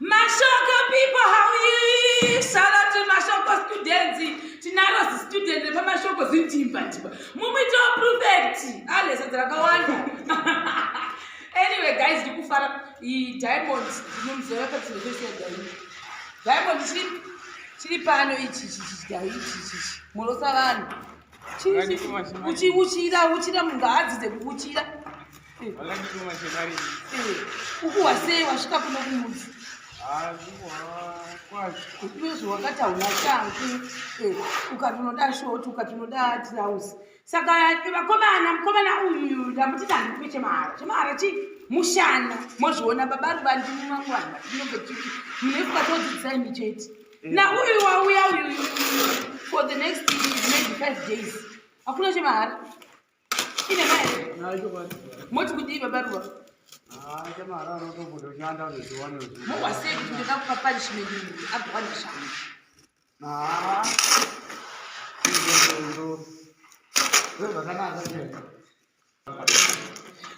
Mashoko people, how are you? Shout out to Mashoko students. Tinaros students, Mashoko ndimba. Mumito perfect. Ale sadrakawanda. Anyway, guys, ndikufara diamond ndinomzora pa television diamond chiri pano ichi molosa vanhu uchira munhu adzidze kuuchira ukuwa sei wasvika kuno kumudzi uyezve wakati hauna shangu ukatonoda shoti ukatonoda tirausi saka mukomana uyu ndamuti dandipe chemahara mushana mozviona baba ruvandimi mangwana tinonge chiti munefuka todzidzisai chete na uyu wauya uyu for the next maybe 5 days hakuna chemahara ine mai moti kudii baba ruva mowasei kuti ndoda kupa punishment agwana shanga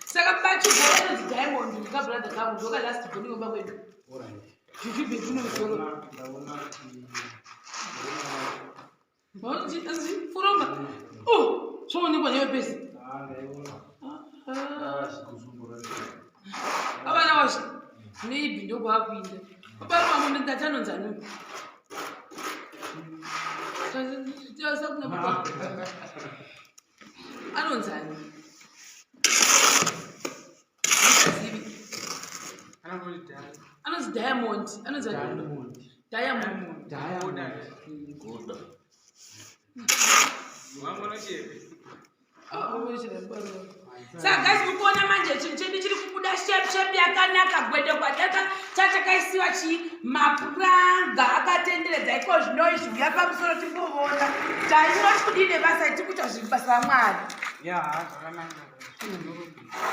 saka pachigoenzi diamond ndikabrother kangu ndoka last boniomba kwedu zvichibhetunozoro furomba zvoonekwa nevepesi avana washa maybe ndokwakuinda paparumamone ndatanonzanu anonzani anonzi diamond saka guys mukuona manje chinhu chedu chiri kubuda shape yakanaka gwede kwadaka chachakaisiwa mapuranga akatenderedza iko zvino izviuya pamusoro tikuona tainoti kudine basa tikuita zvinhu basa ramwari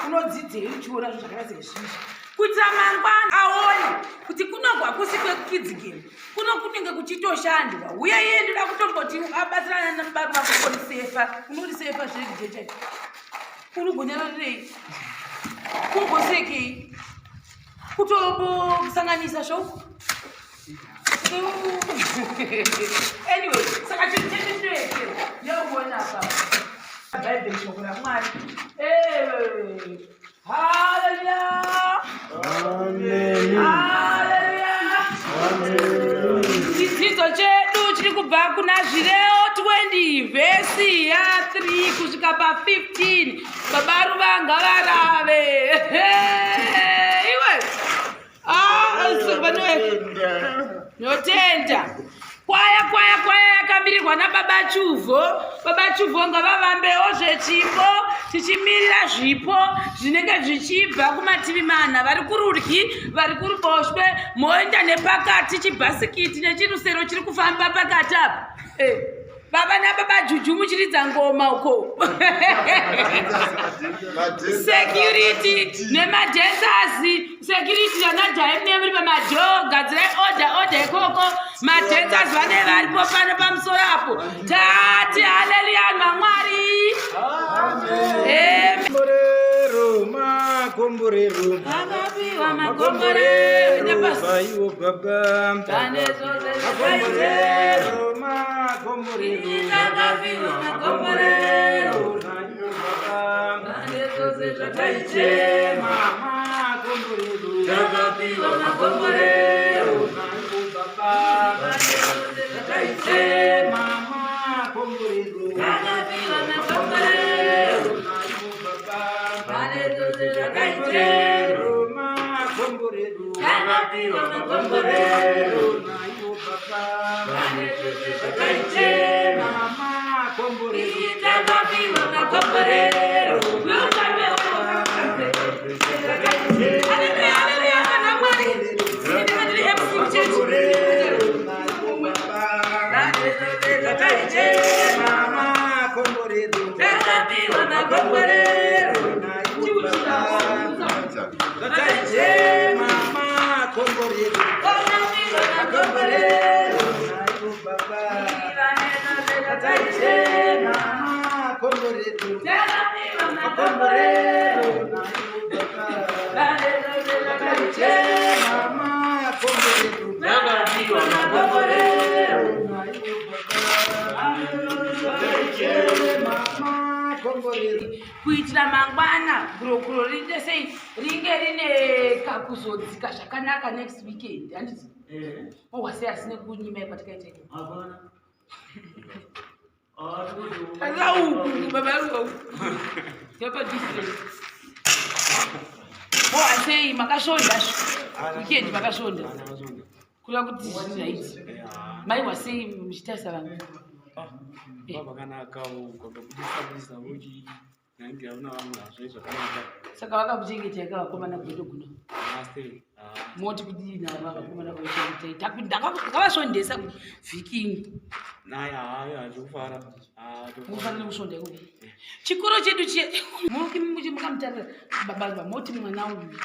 unodzidzei uchiona zvinhu zvakada sezvizvi kuitira mangwana aone kuti kunogwa kusi kwekukids game kuno kunenge kuchitoshandwa uye iye ndoda kutomboti abatsirana namubaru wako unorisefa zvejecha unogonyararei kungosekei kutobokusanganisa shoko anyway saka chinhu chedu chinoekera yauona apa bhaibheri shoko ramwari hallelujah chidzidzo chedu chiri kubva kuna Zvireo 20 vhesi ya3 kusvika pa15 babaru vanga varave iwe notenda kwaya yakamirirwa nababa Chuvho ngavavambewo zvechimbo tichimirira zvipo zvinenge zvichibva kumativi mana vari kurudyi vari kuruboshwe moenda nepakati chibhasikiti nechirusero chiri kufamba pakati apa baba nababa Juju muchiridza ngoma uko security nemadhensazi security yanadhaime muri pamadhoo gadzirai order ikoko madhensas vane varipo pano pamusoro apo tati haleluya mamwari makomborero akapiwa makomborero vaiwo baba makomborero akapiwa makomborero zvakaichema makomborero akapiwa makomborero baba kuitira mangwana gurokuro rinde sei ringe rine kakuzodzika zvakanaka next weekend handiti wase asine kunyima ipatikaite wasei makashonda weekend makashonda kuda kuti zvinhaiti mai wasei muchitarisa vanhu saka vakakuchengetai kavakomana kutoguna moti kudii navo vakakomana kuchengetai ndakavasondesa vhiki mufanire kusonda iko chikoro chedu mukamutarira baba moti mwana uyu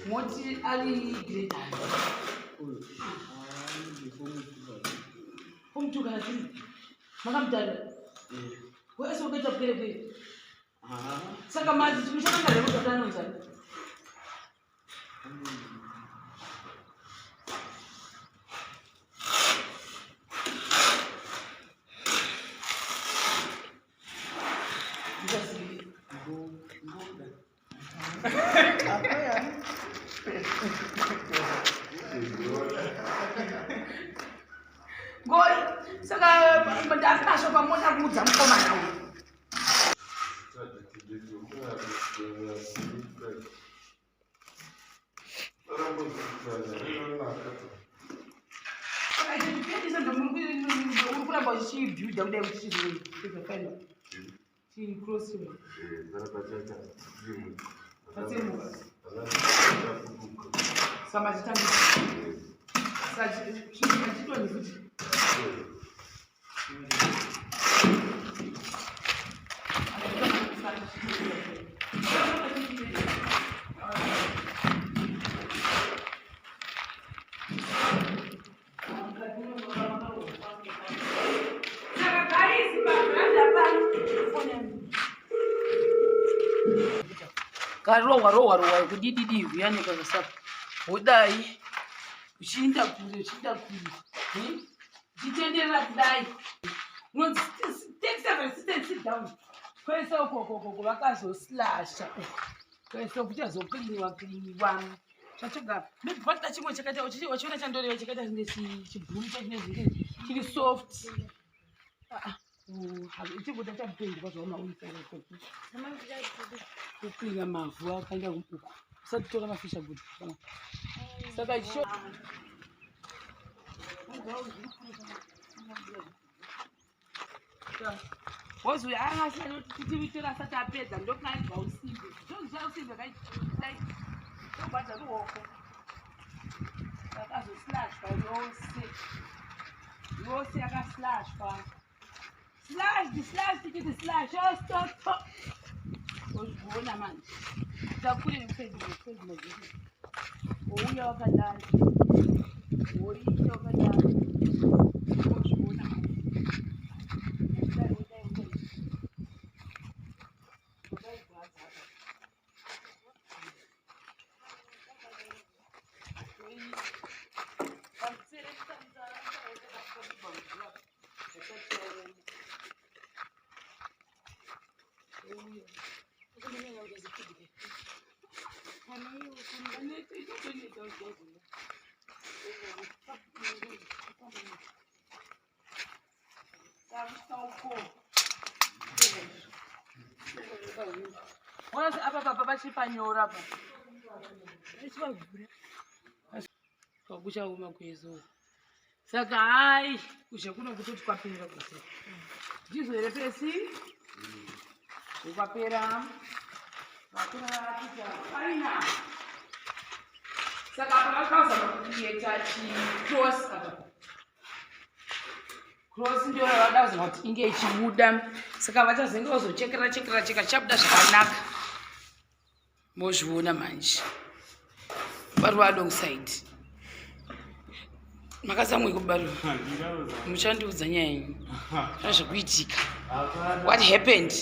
moti ari grade kumtukazii makamutarira wese ukaita kuperekere saka madzi timushakangazvekutotanonzani ngoi saka ndazvinasho pamona kuudza mukomana uyu uri kuramba uchichibyudha kudai kuti chizofaina chikrosiwa patsemuka samachitambisa chitoni futi karohwa kudididi kuyani kakasapa wodai uchiinda kure uchitenderera kudai unonzi take 7 sit down kwese ukoko vakazoslasha kwese kuchazokiliniwa zvachoga maybe pata chimwe chakaita wachiona chandoreva chakaita chibhuru chachinezviri chiri soft chibuda chabupendwa zvaunaukukirina mavhu akaenda uku usati tora mafisha good saka wozi angasiaitivitora asati apedza ndokunaibva usimbe zvoziausimbe kaitobata ruoko akazoslashwa yose yakaslashwa slash oh stop uzviona manje takure nekufezimazii wouya wakadai woita wakadai uzviona chipanyora pa pakuchauma kwezuva saka hai kuzha kuno kutoti kwapera kuzi ndizvo here pesi zvikwapera vakuratidza aina saka apa vakazama kuita chicross apa cross ndio vada kuti inge ichibuda saka vachazenge vazochekera cheka chabuda zvakanaka mozviona manje baruva alongside makasamwe kubaruva muchandiudza nyaya yenyu zvazvokuitika what happened